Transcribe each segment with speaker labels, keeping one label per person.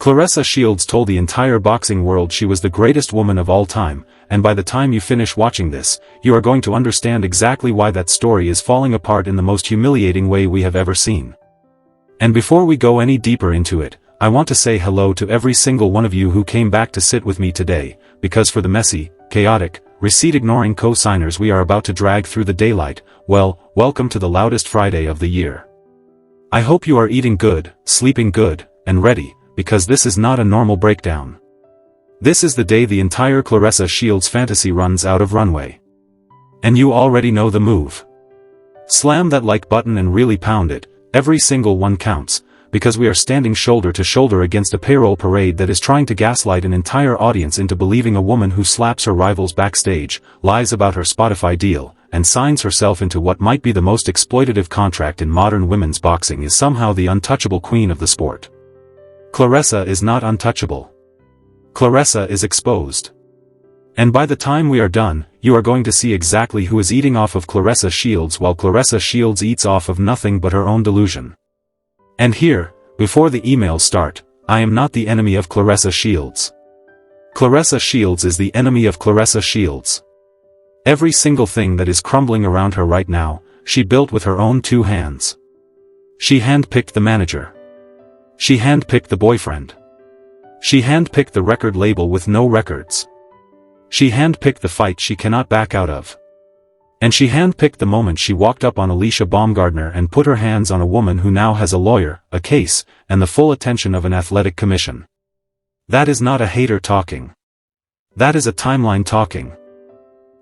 Speaker 1: Claressa Shields told the entire boxing world she was the greatest woman of all time, and by the time you finish watching this, you are going to understand exactly why that story is falling apart in the most humiliating way we have ever seen. And before we go any deeper into it, I want to say hello to every single one of you who came back to sit with me today, because for the messy, chaotic, receipt-ignoring co-signers we are about to drag through the daylight, well, welcome to the loudest Friday of the year. I hope you are eating good, sleeping good, and ready, because this is not a normal breakdown. This is the day the entire Claressa Shields fantasy runs out of runway. And you already know the move. Slam that like button and really pound it, every single one counts, because we are standing shoulder to shoulder against a payroll parade that is trying to gaslight an entire audience into believing a woman who slaps her rivals backstage, lies about her Spotify deal, and signs herself into what might be the most exploitative contract in modern women's boxing is somehow the untouchable queen of the sport. Claressa is not untouchable. Claressa is exposed. And by the time we are done, you are going to see exactly who is eating off of Claressa Shields while Claressa Shields eats off of nothing but her own delusion. And here, before the emails start, I am not the enemy of Claressa Shields. Claressa Shields is the enemy of Claressa Shields. Every single thing that is crumbling around her right now, she built with her own two hands. She handpicked the manager. She handpicked the boyfriend. She handpicked the record label with no records. She handpicked the fight she cannot back out of. And she handpicked the moment she walked up on Alycia Baumgardner and put her hands on a woman who now has a lawyer, a case, and the full attention of an athletic commission. That is not a hater talking. That is a timeline talking.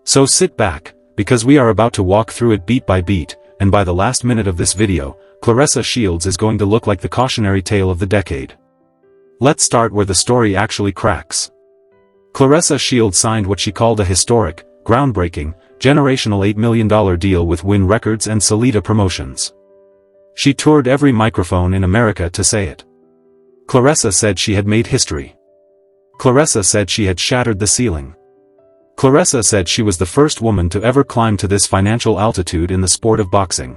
Speaker 1: So sit back, because we are about to walk through it beat by beat, and by the last minute of this video, Claressa Shields is going to look like the cautionary tale of the decade. Let's start where the story actually cracks. Claressa Shields signed what she called a historic, groundbreaking, generational $8 million deal with Wynn Records and Salida Promotions. She toured every microphone in America to say it. Claressa said she had made history. Claressa said she had shattered the ceiling. Claressa said she was the first woman to ever climb to this financial altitude in the sport of boxing.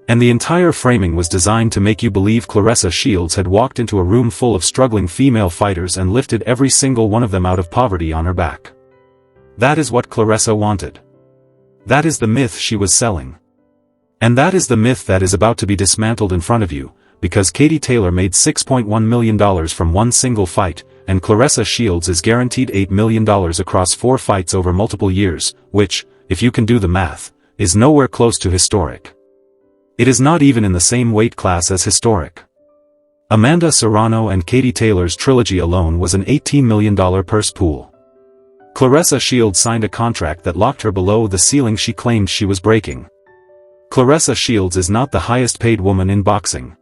Speaker 1: And the entire framing was designed to make you believe Claressa Shields had walked into a room full of struggling female fighters and lifted every single one of them out of poverty on her back. That is what Claressa wanted. That is the myth she was selling. And that is the myth that is about to be dismantled in front of you, because Katie Taylor made $6.1 million from one single fight, and Claressa Shields is guaranteed $8 million across 4 fights over multiple years, which, if you can do the math, is nowhere close to historic. It is not even in the same weight class as historic. Amanda Serrano and Katie Taylor's trilogy alone was an $18 million purse pool. Claressa Shields signed a contract that locked her below the ceiling she claimed she was breaking. Claressa Shields is not the highest paid woman in boxing.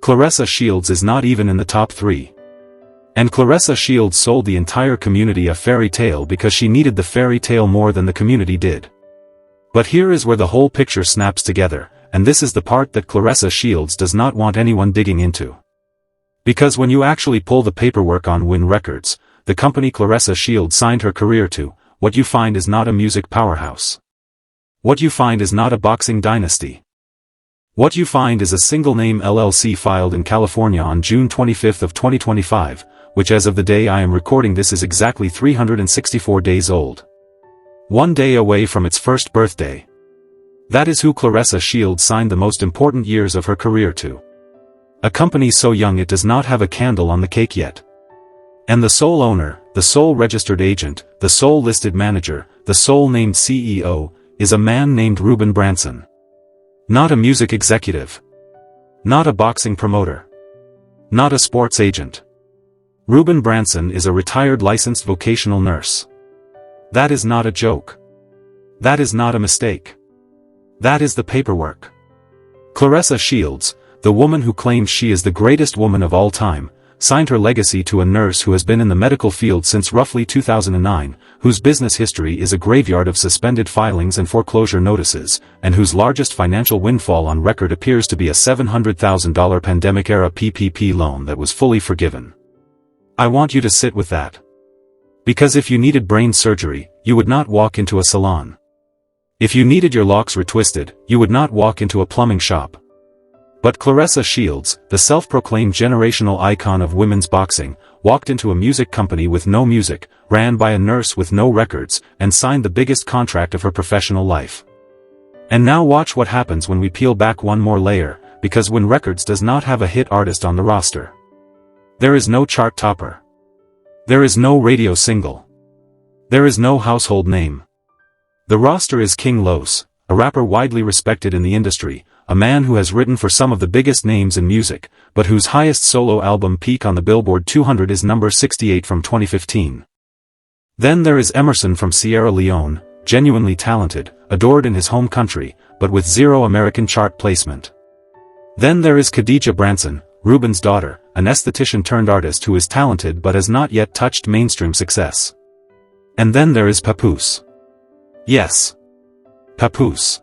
Speaker 1: Claressa Shields is not even in the top 3. And Claressa Shields sold the entire community a fairy tale because she needed the fairy tale more than the community did. But here is where the whole picture snaps together, and this is the part that Claressa Shields does not want anyone digging into. Because when you actually pull the paperwork on Wynn Records, the company Claressa Shields signed her career to, what you find is not a music powerhouse. What you find is not a boxing dynasty. What you find is a single-name LLC filed in California on June 25 of 2025, which as of the day I am recording this is exactly 364 days old. 1 day away from its first birthday. That is who Claressa Shields signed the most important years of her career to. A company so young it does not have a candle on the cake yet. And the sole owner, the sole registered agent, the sole listed manager, the sole named CEO, is a man named Ruben Branson. Not a music executive. Not a boxing promoter. Not a sports agent. Ruben Branson is a retired licensed vocational nurse. That is not a joke. That is not a mistake. That is the paperwork. Claressa Shields, the woman who claims she is the greatest woman of all time, signed her legacy to a nurse who has been in the medical field since roughly 2009, whose business history is a graveyard of suspended filings and foreclosure notices, and whose largest financial windfall on record appears to be a $700,000 pandemic-era PPP loan that was fully forgiven. I want you to sit with that. Because if you needed brain surgery, you would not walk into a salon. If you needed your locks retwisted, you would not walk into a plumbing shop. But Claressa Shields, the self-proclaimed generational icon of women's boxing, walked into a music company with no music, ran by a nurse with no records, and signed the biggest contract of her professional life. And now watch what happens when we peel back one more layer, because Wynn Records does not have a hit artist on the roster. There is no chart topper. There is no radio single. There is no household name. The roster is King Los, a rapper widely respected in the industry, a man who has written for some of the biggest names in music, but whose highest solo album peak on the Billboard 200 is number 68 from 2015. Then there is Emerson from Sierra Leone, genuinely talented, adored in his home country, but with zero American chart placement. Then there is Alycia Branson, Ruben's daughter, an esthetician turned artist who is talented but has not yet touched mainstream success. And then there is Papoose. Yes. Papoose.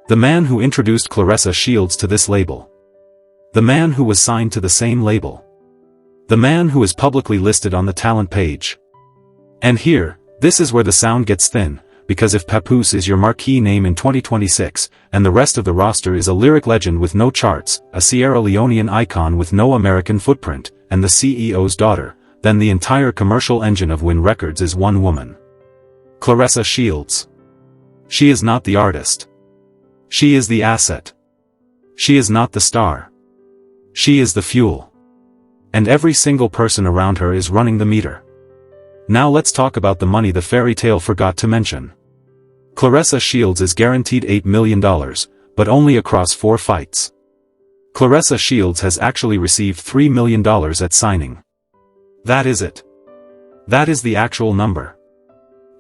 Speaker 1: The man who introduced Claressa Shields to this label. The man who was signed to the same label. The man who is publicly listed on the talent page. And here, this is where the sound gets thin, because if Papoose is your marquee name in 2026, and the rest of the roster is a lyric legend with no charts, a Sierra Leonean icon with no American footprint, and the CEO's daughter, then the entire commercial engine of Wynn Records is one woman. Claressa Shields. She is not the artist. She is the asset. She is not the star. She is the fuel. And every single person around her is running the meter. Now let's talk about the money the fairy tale forgot to mention. Claressa Shields is guaranteed $8 million, but only across 4 fights. Claressa Shields has actually received $3 million at signing. That is it. That is the actual number.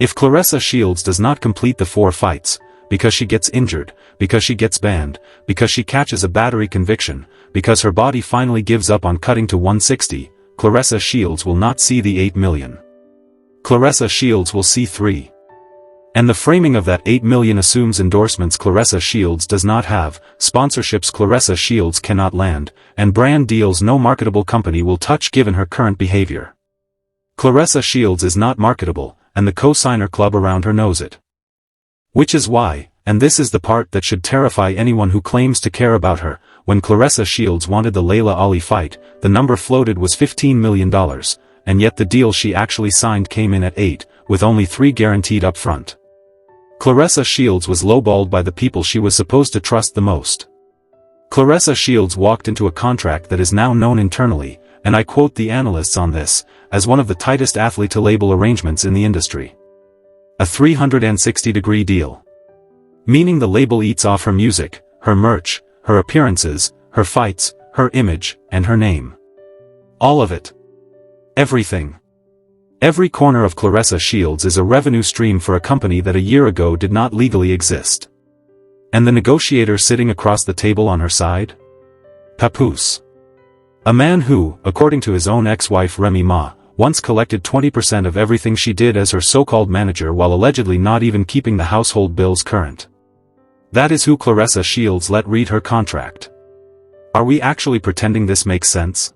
Speaker 1: If Claressa Shields does not complete the 4 fights, because she gets injured, because she gets banned, because she catches a battery conviction, because her body finally gives up on cutting to 160, Claressa Shields will not see the $8 million. Claressa Shields will see 3. And the framing of that $8 million assumes endorsements Claressa Shields does not have, sponsorships Claressa Shields cannot land, and brand deals no marketable company will touch given her current behavior. Claressa Shields is not marketable, and the co-signer club around her knows it. Which is why, and this is the part that should terrify anyone who claims to care about her, when Claressa Shields wanted the Laila Ali fight, the number floated was $15 million, and yet the deal she actually signed came in at 8, with only 3 guaranteed up front. Claressa Shields was lowballed by the people she was supposed to trust the most. Claressa Shields walked into a contract that is now known internally, and I quote the analysts on this, as one of the tightest athlete-to-label arrangements in the industry. A 360-degree deal. Meaning the label eats off her music, her merch, her appearances, her fights, her image, and her name. All of it. Everything. Every corner of Claressa Shields is a revenue stream for a company that a year ago did not legally exist. And the negotiator sitting across the table on her side? Papoose. A man who, according to his own ex-wife Remy Ma, once collected 20% of everything she did as her so-called manager while allegedly not even keeping the household bills current. That is who Claressa Shields let read her contract. Are we actually pretending this makes sense?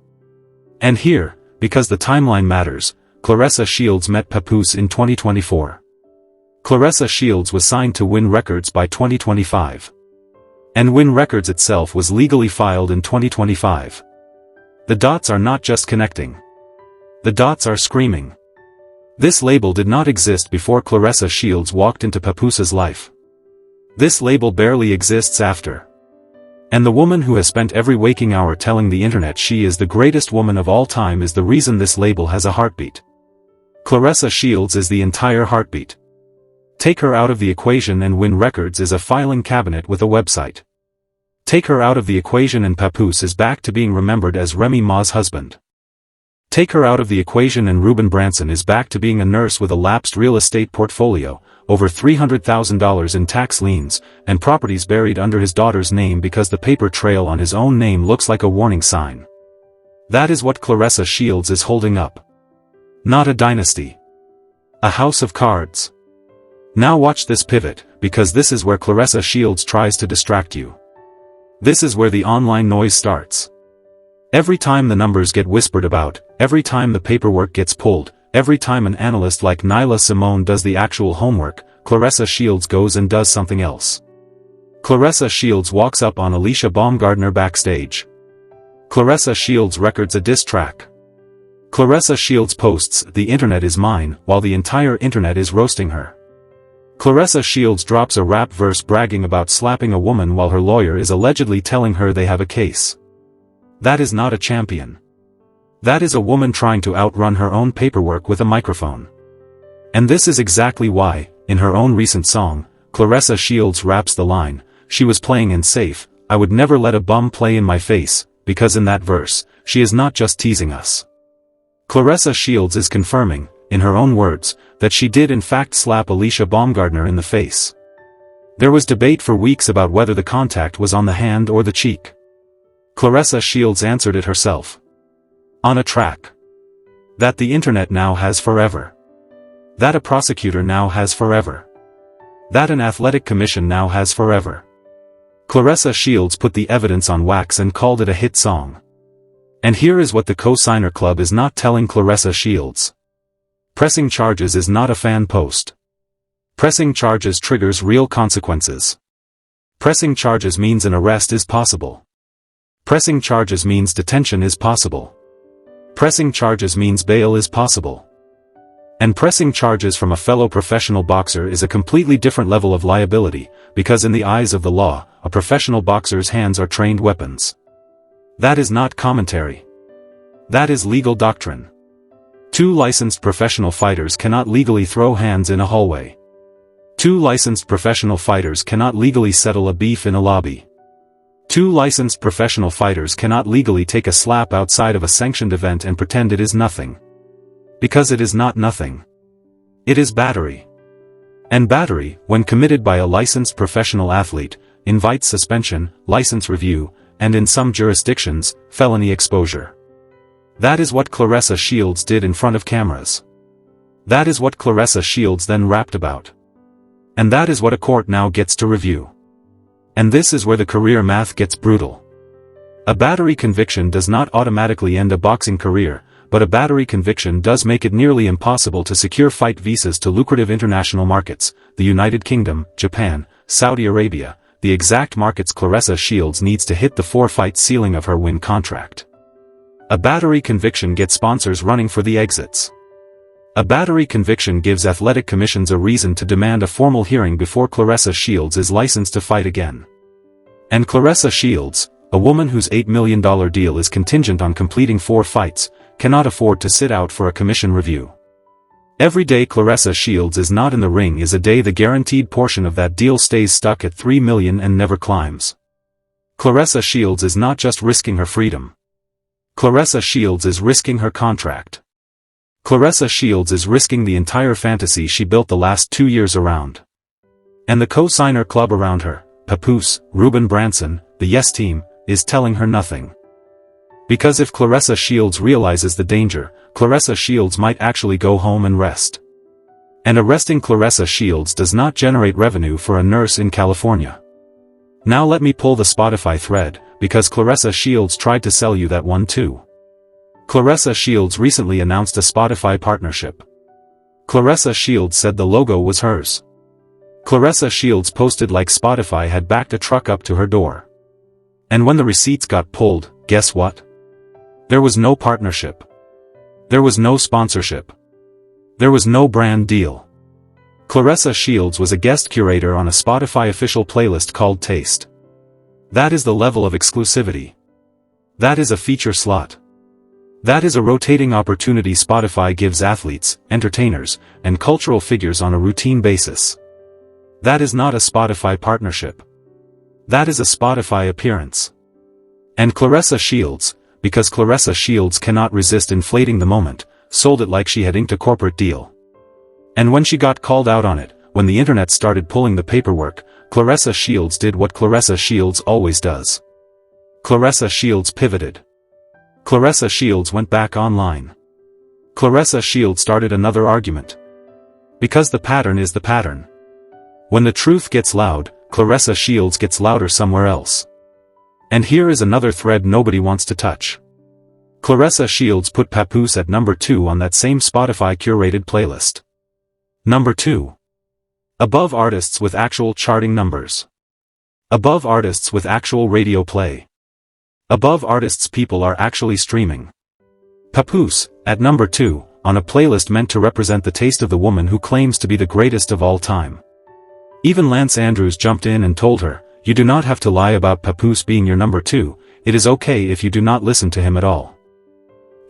Speaker 1: And here, because the timeline matters, Claressa Shields met Papoose in 2024. Claressa Shields was signed to Wynn Records by 2025. And Wynn Records itself was legally filed in 2025. The dots are not just connecting. The dots are screaming. This label did not exist before Claressa Shields walked into Papoose'S life. This label barely exists after. And the woman who has spent every waking hour telling the internet she is the greatest woman of all time is the reason this label has a heartbeat. Claressa Shields is the entire heartbeat. Take her out of the equation and Wynn Records is a filing cabinet with a website. Take her out of the equation and Papoose is back to being remembered as Remy Ma's husband. Take her out of the equation and Ruben Branson is back to being a nurse with a lapsed real estate portfolio, over $300,000 in tax liens, and properties buried under his daughter's name because the paper trail on his own name looks like a warning sign. That is what Claressa Shields is holding up. Not a dynasty. A house of cards. Now watch this pivot, because this is where Claressa Shields tries to distract you. This is where the online noise starts. Every time the numbers get whispered about, every time the paperwork gets pulled, every time an analyst like Nila Simone does the actual homework, Claressa Shields goes and does something else. Claressa Shields walks up on Alycia Baumgardner backstage. Claressa Shields records a diss track. Claressa Shields posts, "The internet is mine," while the entire internet is roasting her. Claressa Shields drops a rap verse bragging about slapping a woman while her lawyer is allegedly telling her they have a case. That is not a champion. That is a woman trying to outrun her own paperwork with a microphone. And this is exactly why, in her own recent song, Claressa Shields raps the line, "She was playing in safe, I would never let a bum play in my face," because in that verse, she is not just teasing us. Claressa Shields is confirming, in her own words, that she did in fact slap Alycia Baumgardner in the face. There was debate for weeks about whether the contact was on the hand or the cheek. Claressa Shields answered it herself. On a track. That the internet now has forever. That a prosecutor now has forever. That an athletic commission now has forever. Claressa Shields put the evidence on wax and called it a hit song. And here is what the co-signer club is not telling Claressa Shields. Pressing charges is not a fan post. Pressing charges triggers real consequences. Pressing charges means an arrest is possible. Pressing charges means detention is possible. Pressing charges means bail is possible. And pressing charges from a fellow professional boxer is a completely different level of liability, because in the eyes of the law, a professional boxer's hands are trained weapons. That is not commentary. That is legal doctrine. Two licensed professional fighters cannot legally throw hands in a hallway. Two licensed professional fighters cannot legally settle a beef in a lobby. Two licensed professional fighters cannot legally take a slap outside of a sanctioned event and pretend it is nothing. Because it is not nothing. It is battery. And battery, when committed by a licensed professional athlete, invites suspension, license review, and in some jurisdictions, felony exposure. That is what Claressa Shields did in front of cameras. That is what Claressa Shields then rapped about. And that is what a court now gets to review. And this is where the career math gets brutal. A battery conviction does not automatically end a boxing career, but a battery conviction does make it nearly impossible to secure fight visas to lucrative international markets, the United Kingdom, Japan, Saudi Arabia, the exact markets Claressa Shields needs to hit the 4-fight ceiling of her win contract. A battery conviction gets sponsors running for the exits. A battery conviction gives athletic commissions a reason to demand a formal hearing before Claressa Shields is licensed to fight again. And Claressa Shields, a woman whose $8 million deal is contingent on completing 4 fights, cannot afford to sit out for a commission review. Every day Claressa Shields is not in the ring is a day the guaranteed portion of that deal stays stuck at $3 million and never climbs. Claressa Shields is not just risking her freedom. Claressa Shields is risking her contract. Claressa Shields is risking the entire fantasy she built the last 2 years around. And the co-signer club around her, Papoose, Ruben Branson, the Yes Team, is telling her nothing. Because if Claressa Shields realizes the danger, Claressa Shields might actually go home and rest. And arresting Claressa Shields does not generate revenue for a nurse in California. Now let me pull the Spotify thread, because Claressa Shields tried to sell you that one too. Claressa Shields recently announced a Spotify partnership. Claressa Shields said the logo was hers. Claressa Shields posted like Spotify had backed a truck up to her door. And when the receipts got pulled, guess what? There was no partnership. There was no sponsorship. There was no brand deal. Claressa Shields was a guest curator on a Spotify official playlist called Taste. That is the level of exclusivity. That is a feature slot. That is a rotating opportunity Spotify gives athletes, entertainers, and cultural figures on a routine basis. That is not a Spotify partnership. That is a Spotify appearance. And Claressa Shields, because Claressa Shields cannot resist inflating the moment, sold it like she had inked a corporate deal. And when she got called out on it, when the internet started pulling the paperwork, Claressa Shields did what Claressa Shields always does. Claressa Shields pivoted. Claressa Shields went back online. Claressa Shields started another argument. Because the pattern is the pattern. When the truth gets loud, Claressa Shields gets louder somewhere else. And here is another thread nobody wants to touch. Claressa Shields put Papoose at number 2 on that same Spotify curated playlist. Number 2. Above artists with actual charting numbers. Above artists with actual radio play. Above artists people are actually streaming. Papoose, at number 2, on a playlist meant to represent the taste of the woman who claims to be the greatest of all time. Even Lance Andrews jumped in and told her, "You do not have to lie about Papoose being your number 2, it is okay if you do not listen to him at all."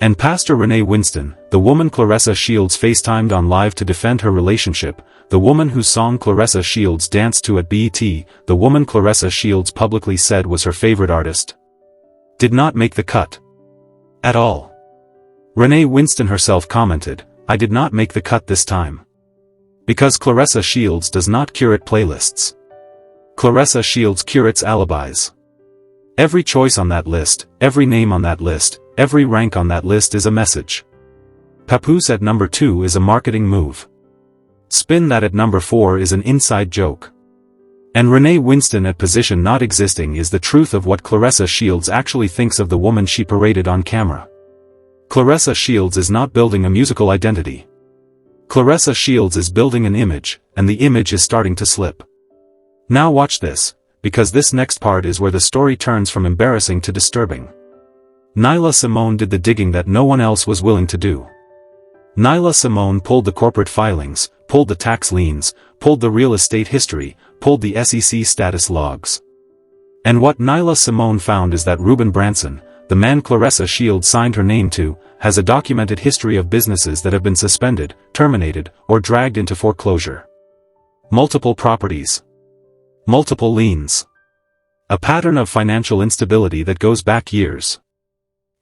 Speaker 1: And Pastor Renee Winston, the woman Claressa Shields FaceTimed on live to defend her relationship, the woman whose song Claressa Shields danced to at BET, the woman Claressa Shields publicly said was her favorite artist, did not make the cut. At all. Renee Winston herself commented, "I did not make the cut this time. Because Claressa Shields does not curate playlists. Claressa Shields curates alibis. Every choice on that list, every name on that list, every rank on that list is a message. Papoose at number 2 is a marketing move. Spin that at number 4 is an inside joke. And Renee Winston at position not existing is the truth of what Claressa Shields actually thinks of the woman she paraded on camera. Claressa Shields is not building a musical identity. Claressa Shields is building an image, and the image is starting to slip. Now watch this, because this next part is where the story turns from embarrassing to disturbing. Nila Simone did the digging that no one else was willing to do. Nila Simone pulled the corporate filings, pulled the tax liens, pulled the real estate history, pulled the SEC status logs. And what Nila Simone found is that Ruben Branson, the man Claressa Shields signed her name to, has a documented history of businesses that have been suspended, terminated, or dragged into foreclosure. Multiple properties. Multiple liens. A pattern of financial instability that goes back years.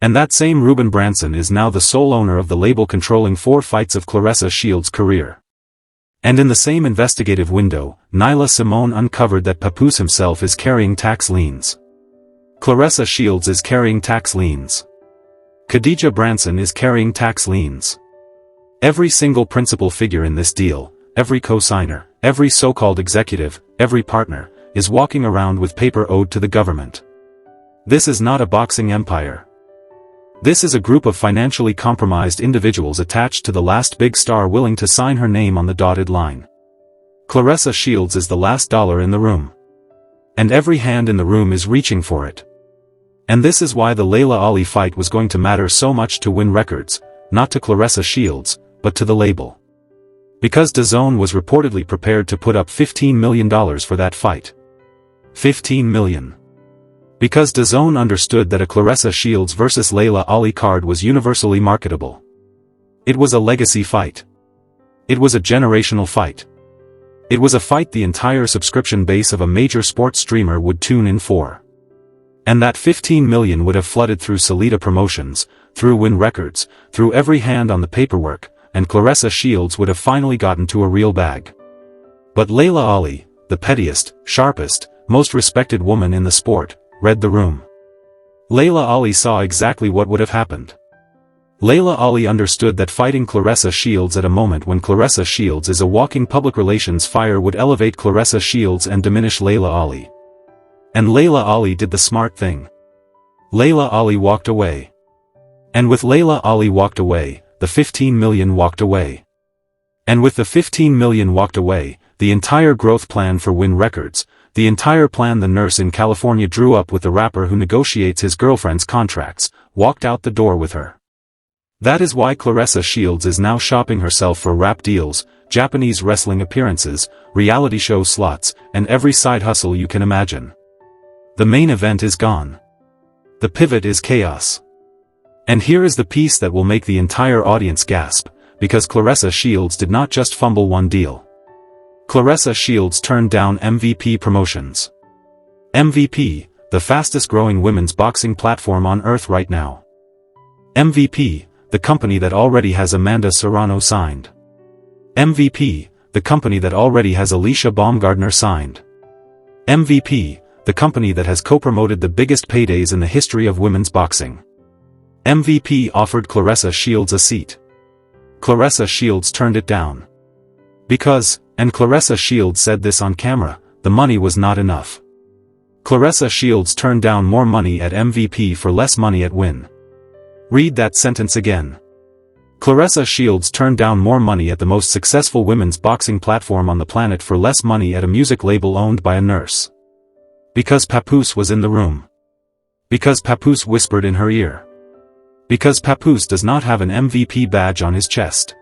Speaker 1: And that same Ruben Branson is now the sole owner of the label controlling 4 fights of Claressa Shields' career. And in the same investigative window, Nila Simone uncovered that Papoose himself is carrying tax liens. Claressa Shields is carrying tax liens. Khadija Branson is carrying tax liens. Every single principal figure in this deal, every co-signer, every so-called executive, every partner, is walking around with paper owed to the government. This is not a boxing empire. This is a group of financially compromised individuals attached to the last big star willing to sign her name on the dotted line. Claressa Shields is the last dollar in the room. And every hand in the room is reaching for it. And this is why the Laila Ali fight was going to matter so much to Wynn Records, not to Claressa Shields, but to the label. Because DAZN was reportedly prepared to put up $15 million for that fight. $15 million. Because DAZN understood that a Claressa Shields vs Laila Ali card was universally marketable. It was a legacy fight. It was a generational fight. It was a fight the entire subscription base of a major sports streamer would tune in for. And that $15 million would have flooded through Salida Promotions, through Wynn Records, through every hand on the paperwork, and Claressa Shields would have finally gotten to a real bag. But Laila Ali, the pettiest, sharpest, most respected woman in the sport, read the room. Laila Ali saw exactly what would have happened. Laila Ali understood that fighting Claressa Shields at a moment when Claressa Shields is a walking public relations fire would elevate Claressa Shields and diminish Laila Ali. And Laila Ali did the smart thing. Laila Ali walked away. And with Laila Ali walked away, the $15 million walked away. And with the $15 million walked away, the entire growth plan for Wynn Records, the entire plan the nurse in California drew up with the rapper who negotiates his girlfriend's contracts, walked out the door with her. That is why Claressa Shields is now shopping herself for rap deals, Japanese wrestling appearances, reality show slots, and every side hustle you can imagine. The main event is gone. The pivot is chaos. And here is the piece that will make the entire audience gasp, because Claressa Shields did not just fumble one deal. Claressa Shields turned down MVP Promotions. MVP, the fastest growing women's boxing platform on earth right now. MVP, the company that already has Amanda Serrano signed. MVP, the company that already has Alycia Baumgardner signed. MVP, the company that has co-promoted the biggest paydays in the history of women's boxing. MVP offered Claressa Shields a seat. Claressa Shields turned it down. Because, and Claressa Shields said this on camera, the money was not enough. Claressa Shields turned down more money at MVP for less money at Wynn. Read that sentence again. Claressa Shields turned down more money at the most successful women's boxing platform on the planet for less money at a music label owned by a nurse. Because Papoose was in the room. Because Papoose whispered in her ear. Because Papoose does not have an MVP badge on his chest.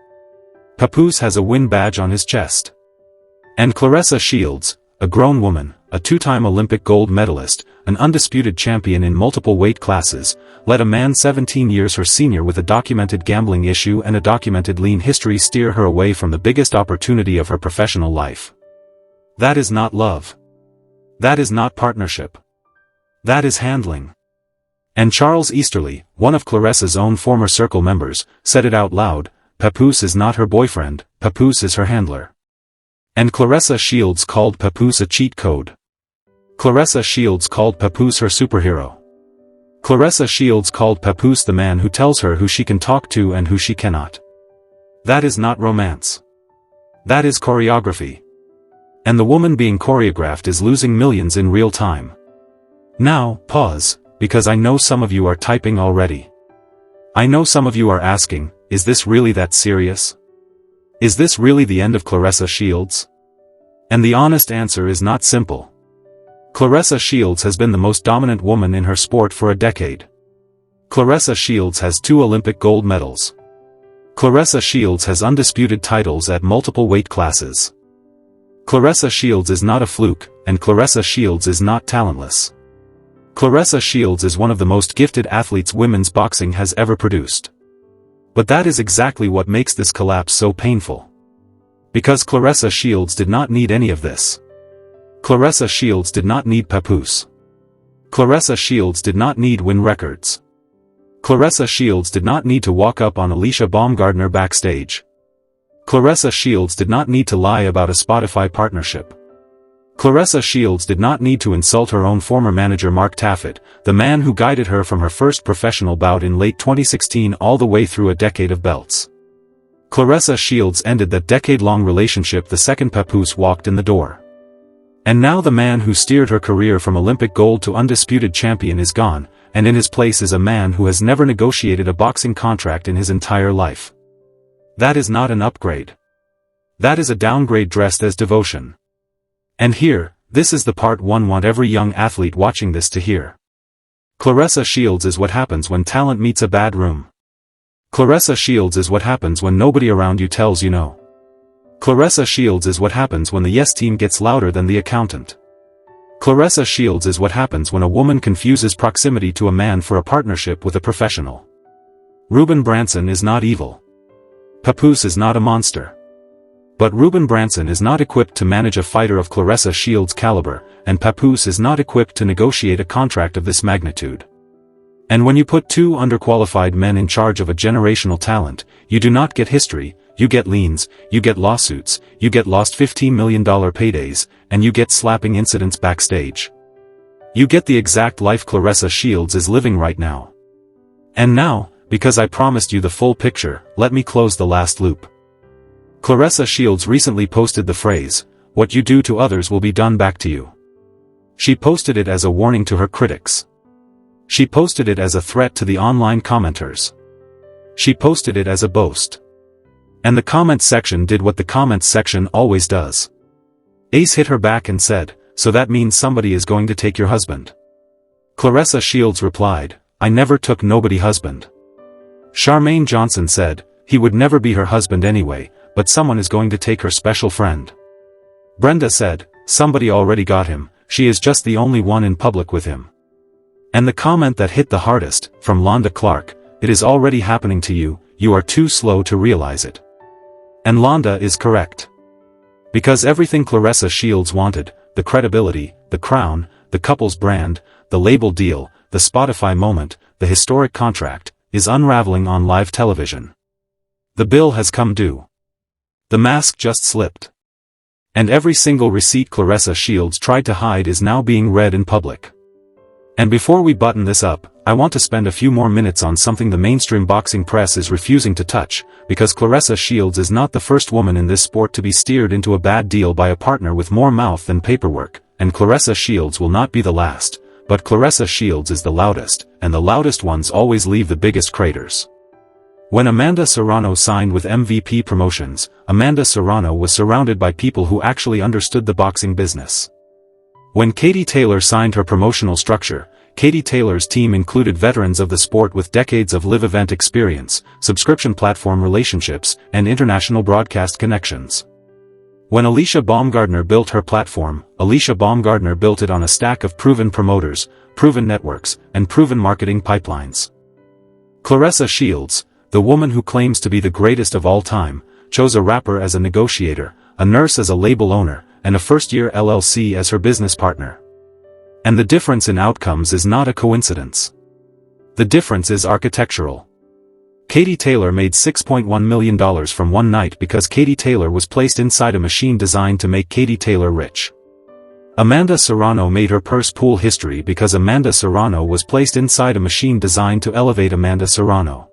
Speaker 1: Papoose has a win badge on his chest. And Claressa Shields, a grown woman, a two-time Olympic gold medalist, an undisputed champion in multiple weight classes, let a man 17 years her senior with a documented gambling issue and a documented lean history steer her away from the biggest opportunity of her professional life. That is not love. That is not partnership. That is handling. And Charles Easterly, one of Claressa's own former circle members, said it out loud, Papoose is not her boyfriend, Papoose is her handler. And Claressa Shields called Papoose a cheat code. Claressa Shields called Papoose her superhero. Claressa Shields called Papoose the man who tells her who she can talk to and who she cannot. That is not romance. That is choreography. And the woman being choreographed is losing millions in real time. Now, pause, because I know some of you are typing already. I know some of you are asking, is this really that serious? Is this really the end of Claressa Shields? And the honest answer is not simple. Claressa Shields has been the most dominant woman in her sport for a decade. Claressa Shields has 2 Olympic gold medals. Claressa Shields has undisputed titles at multiple weight classes. Claressa Shields is not a fluke, and Claressa Shields is not talentless. Claressa Shields is one of the most gifted athletes women's boxing has ever produced. But that is exactly what makes this collapse so painful. Because Claressa Shields did not need any of this. Claressa Shields did not need Papoose. Claressa Shields did not need Wynn Records. Claressa Shields did not need to walk up on Alycia Baumgardner backstage. Claressa Shields did not need to lie about a Spotify partnership. Claressa Shields did not need to insult her own former manager Mark Taffet, the man who guided her from her first professional bout in late 2016 all the way through a decade of belts. Claressa Shields ended that decade-long relationship the second Papoose walked in the door. And now the man who steered her career from Olympic gold to undisputed champion is gone, and in his place is a man who has never negotiated a boxing contract in his entire life. That is not an upgrade. That is a downgrade dressed as devotion. And here, this is the part one want every young athlete watching this to hear. Claressa Shields is what happens when talent meets a bad room. Claressa Shields is what happens when nobody around you tells you no. Claressa Shields is what happens when the yes team gets louder than the accountant. Claressa Shields is what happens when a woman confuses proximity to a man for a partnership with a professional. Ruben Branson is not evil. Papoose is not a monster. But Ruben Branson is not equipped to manage a fighter of Claressa Shields' caliber, and Papoose is not equipped to negotiate a contract of this magnitude. And when you put 2 underqualified men in charge of a generational talent, you do not get history, you get liens, you get lawsuits, you get lost $15 million paydays, and you get slapping incidents backstage. You get the exact life Claressa Shields is living right now. And now, because I promised you the full picture, let me close the last loop. Claressa Shields recently posted the phrase, "What you do to others will be done back to you." She posted it as a warning to her critics. She posted it as a threat to the online commenters. She posted it as a boast. And the comments section did what the comments section always does. Ace hit her back and said, "So that means somebody is going to take your husband." Claressa Shields replied, "I never took nobody husband." Charmaine Johnson said, "He would never be her husband anyway, but someone is going to take her special friend." Brenda said, "Somebody already got him, she is just the only one in public with him." And the comment that hit the hardest, from Londa Clark, "It is already happening to you, you are too slow to realize it." And Londa is correct. Because everything Claressa Shields wanted, the credibility, the crown, the couple's brand, the label deal, the Spotify moment, the historic contract, is unraveling on live television. The bill has come due. The mask just slipped. And every single receipt Claressa Shields tried to hide is now being read in public. And before we button this up, I want to spend a few more minutes on something the mainstream boxing press is refusing to touch, because Claressa Shields is not the first woman in this sport to be steered into a bad deal by a partner with more mouth than paperwork, and Claressa Shields will not be the last, but Claressa Shields is the loudest, and the loudest ones always leave the biggest craters. When Amanda Serrano signed with MVP Promotions, Amanda Serrano was surrounded by people who actually understood the boxing business. When Katie Taylor signed her promotional structure, Katie Taylor's team included veterans of the sport with decades of live event experience, subscription platform relationships, and international broadcast connections. When Alycia Baumgardner built her platform, Alycia Baumgardner built it on a stack of proven promoters, proven networks, and proven marketing pipelines. Claressa Shields, the woman who claims to be the greatest of all time, chose a rapper as a negotiator, a nurse as a label owner, and a first-year LLC as her business partner. And the difference in outcomes is not a coincidence. The difference is architectural. Katie Taylor made $6.1 million from one night because Katie Taylor was placed inside a machine designed to make Katie Taylor rich. Amanda Serrano made her purse pool history because Amanda Serrano was placed inside a machine designed to elevate Amanda Serrano.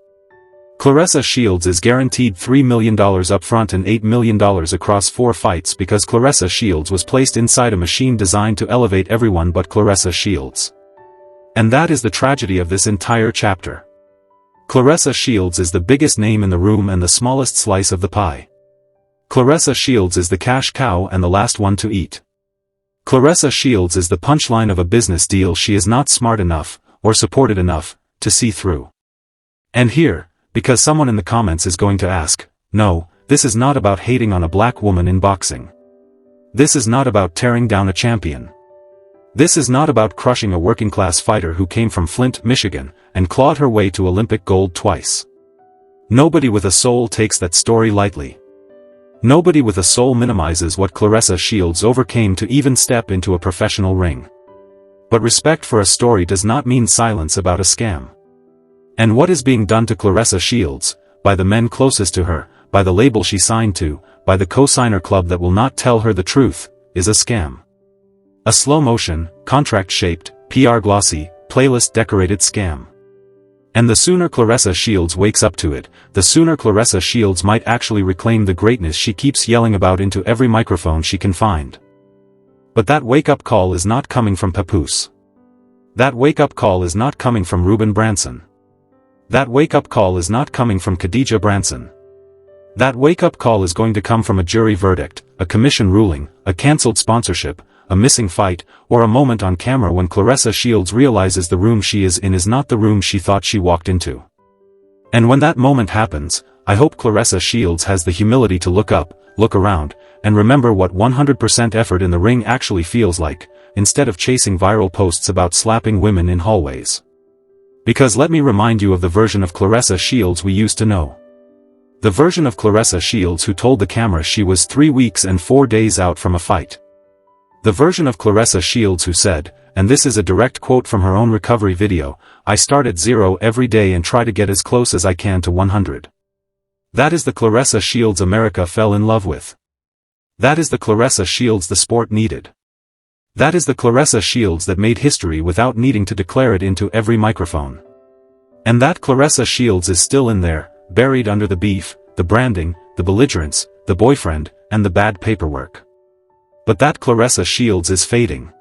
Speaker 1: Claressa Shields is guaranteed $3 million upfront and $8 million across 4 fights because Claressa Shields was placed inside a machine designed to elevate everyone but Claressa Shields. And that is the tragedy of this entire chapter. Claressa Shields is the biggest name in the room and the smallest slice of the pie. Claressa Shields is the cash cow and the last one to eat. Claressa Shields is the punchline of a business deal she is not smart enough, or supported enough, to see through. And here, because someone in the comments is going to ask, no, this is not about hating on a black woman in boxing. This is not about tearing down a champion. This is not about crushing a working-class fighter who came from Flint, Michigan, and clawed her way to Olympic gold twice. Nobody with a soul takes that story lightly. Nobody with a soul minimizes what Claressa Shields overcame to even step into a professional ring. But respect for a story does not mean silence about a scam. And what is being done to Claressa Shields, by the men closest to her, by the label she signed to, by the co-signer club that will not tell her the truth, is a scam. A slow-motion, contract-shaped, PR-glossy, playlist-decorated scam. And the sooner Claressa Shields wakes up to it, the sooner Claressa Shields might actually reclaim the greatness she keeps yelling about into every microphone she can find. But that wake-up call is not coming from Papoose. That wake-up call is not coming from Ruben Branson. That wake-up call is not coming from Alycia Branson. That wake-up call is going to come from a jury verdict, a commission ruling, a cancelled sponsorship, a missing fight, or a moment on camera when Claressa Shields realizes the room she is in is not the room she thought she walked into. And when that moment happens, I hope Claressa Shields has the humility to look up, look around, and remember what 100% effort in the ring actually feels like, instead of chasing viral posts about slapping women in hallways. Because let me remind you of the version of Claressa Shields we used to know. The version of Claressa Shields who told the camera she was 3 weeks and 4 days out from a fight. The version of Claressa Shields who said, and this is a direct quote from her own recovery video, "I start at 0 every day and try to get as close as I can to 100. That is the Claressa Shields America fell in love with. That is the Claressa Shields the sport needed. That is the Claressa Shields that made history without needing to declare it into every microphone. And that Claressa Shields is still in there, buried under the beef, the branding, the belligerence, the boyfriend, and the bad paperwork. But that Claressa Shields is fading.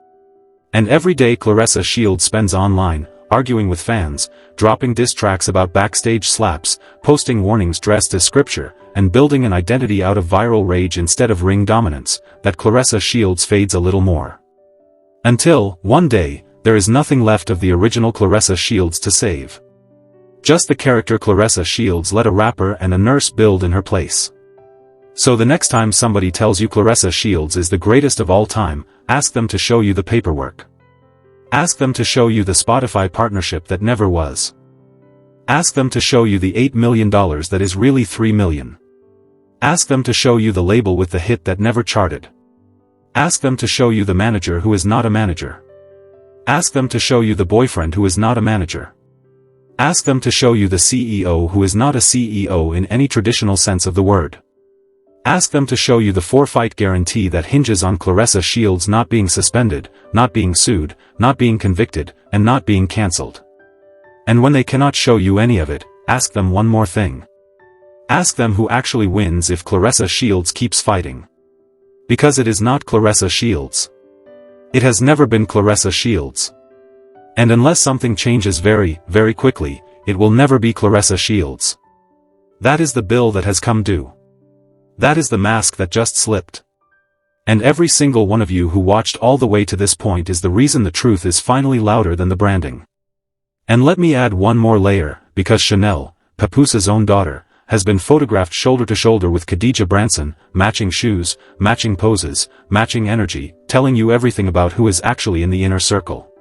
Speaker 1: And every day Claressa Shields spends online, arguing with fans, dropping diss tracks about backstage slaps, posting warnings dressed as scripture, and building an identity out of viral rage instead of ring dominance, that Claressa Shields fades a little more. Until, one day, there is nothing left of the original Claressa Shields to save. Just the character Claressa Shields let a rapper and a nurse build in her place. So the next time somebody tells you Claressa Shields is the greatest of all time, ask them to show you the paperwork. Ask them to show you the Spotify partnership that never was. Ask them to show you the $8 million that is really $3 million. Ask them to show you the label with the hit that never charted. Ask them to show you the manager who is not a manager. Ask them to show you the boyfriend who is not a manager. Ask them to show you the CEO who is not a CEO in any traditional sense of the word. Ask them to show you the 4-fight guarantee that hinges on Claressa Shields not being suspended, not being sued, not being convicted, and not being cancelled. And when they cannot show you any of it, ask them one more thing. Ask them who actually wins if Claressa Shields keeps fighting. Because it is not Claressa Shields. It has never been Claressa Shields. And unless something changes very, very quickly, it will never be Claressa Shields. That is the bill that has come due. That is the mask that just slipped. And every single one of you who watched all the way to this point is the reason the truth is finally louder than the branding. And let me add one more layer, because Chanel, Papoose's own daughter, has been photographed shoulder to shoulder with Alycia Branson, matching shoes, matching poses, matching energy, telling you everything about who is actually in the inner circle.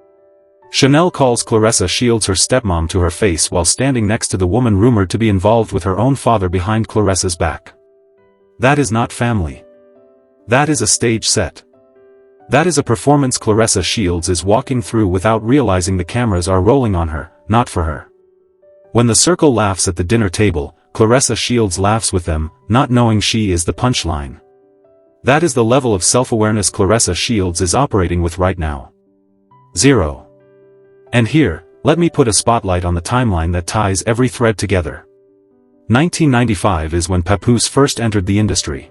Speaker 1: Chanel calls Claressa Shields her stepmom to her face while standing next to the woman rumored to be involved with her own father behind Claressa's back. That is not family. That is a stage set. That is a performance Claressa Shields is walking through without realizing the cameras are rolling on her, not for her. When the circle laughs at the dinner table, Claressa Shields laughs with them, not knowing she is the punchline. That is the level of self-awareness Claressa Shields is operating with right now. 0. And here, let me put a spotlight on the timeline that ties every thread together. 1995 is when Papoose first entered the industry.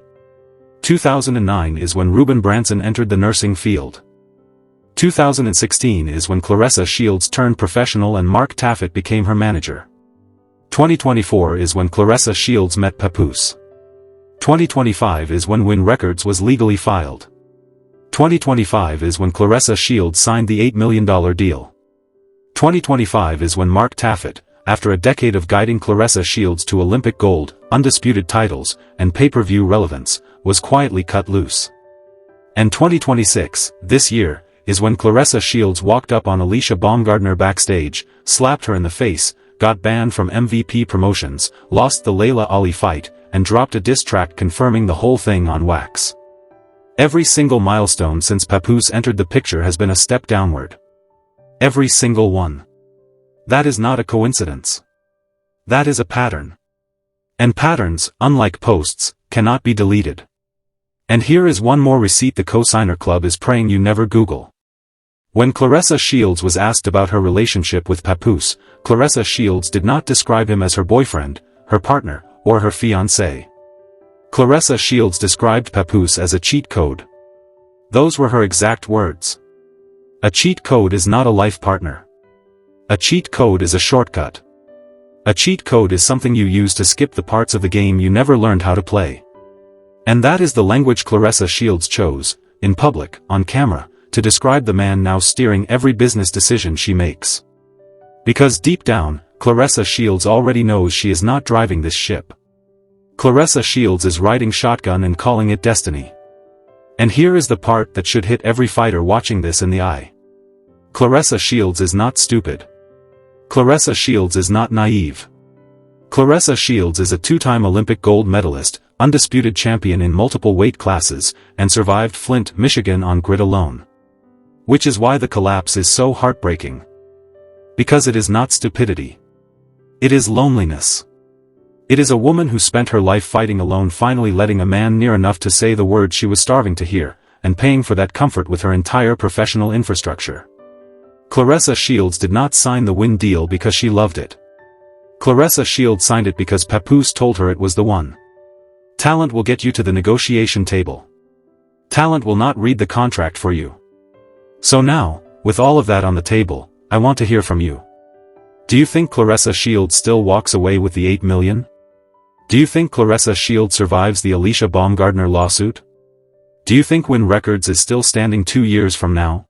Speaker 1: 2009 is when Ruben Branson entered the nursing field. 2016 is when Claressa Shields turned professional and Mark Taffet became her manager. 2024 is when Claressa Shields met Papoose. 2025 is when Wynn Records was legally filed. 2025 is when Claressa Shields signed the $8 million deal. 2025 is when Mark Taffet, after a decade of guiding Claressa Shields to Olympic gold, undisputed titles, and pay-per-view relevance, was quietly cut loose. And 2026, this year, is when Claressa Shields walked up on Alycia Baumgardner backstage, slapped her in the face, got banned from MVP promotions, lost the Leila Ali fight, and dropped a diss track confirming the whole thing on wax. Every single milestone since Papoose entered the picture has been a step downward. Every single one. That is not a coincidence. That is a pattern. And patterns, unlike posts, cannot be deleted. And here is one more receipt the cosigner club is praying you never Google. When Claressa Shields was asked about her relationship with Papoose, Claressa Shields did not describe him as her boyfriend, her partner, or her fiancé. Claressa Shields described Papoose as a cheat code. Those were her exact words. A cheat code is not a life partner. A cheat code is a shortcut. A cheat code is something you use to skip the parts of the game you never learned how to play. And that is the language Claressa Shields chose, in public, on camera, to describe the man now steering every business decision she makes. Because deep down, Claressa Shields already knows she is not driving this ship. Claressa Shields is riding shotgun and calling it destiny. And here is the part that should hit every fighter watching this in the eye. Claressa Shields is not stupid. Claressa Shields is not naive. Claressa Shields is a two-time Olympic gold medalist, undisputed champion in multiple weight classes, and survived Flint, Michigan on grit alone. Which is why the collapse is so heartbreaking. Because it is not stupidity. It is loneliness. It is a woman who spent her life fighting alone finally letting a man near enough to say the words she was starving to hear, and paying for that comfort with her entire professional infrastructure. Claressa Shields did not sign the Wynn deal because she loved it. Claressa Shields signed it because Papoose told her it was the one. Talent will get you to the negotiation table. Talent will not read the contract for you. So now, with all of that on the table, I want to hear from you. Do you think Claressa Shields still walks away with the $8 million? Do you think Claressa Shields survives the Alycia Baumgardner lawsuit? Do you think Wynn Records is still standing 2 years from now?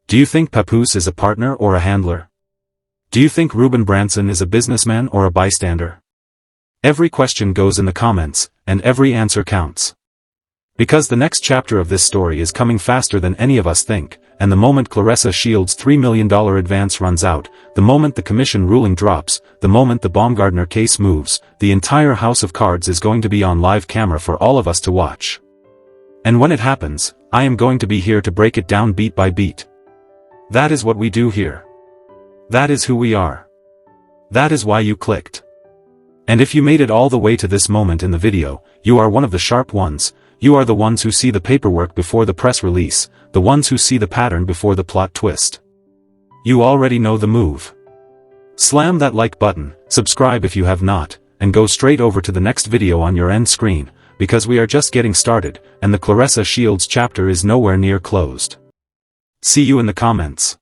Speaker 1: Do you think Papoose is a partner or a handler? Do you think Ruben Branson is a businessman or a bystander? Every question goes in the comments, and every answer counts. Because the next chapter of this story is coming faster than any of us think, and the moment Claressa Shields' $3 million advance runs out, the moment the commission ruling drops, the moment the Baumgardner case moves, the entire house of cards is going to be on live camera for all of us to watch. And when it happens, I am going to be here to break it down beat by beat. That is what we do here. That is who we are. That is why you clicked. And if you made it all the way to this moment in the video, you are one of the sharp ones. You are the ones who see the paperwork before the press release, the ones who see the pattern before the plot twist. You already know the move. Slam that like button, subscribe if you have not, and go straight over to the next video on your end screen, because we are just getting started, and the Claressa Shields chapter is nowhere near closed. See you in the comments.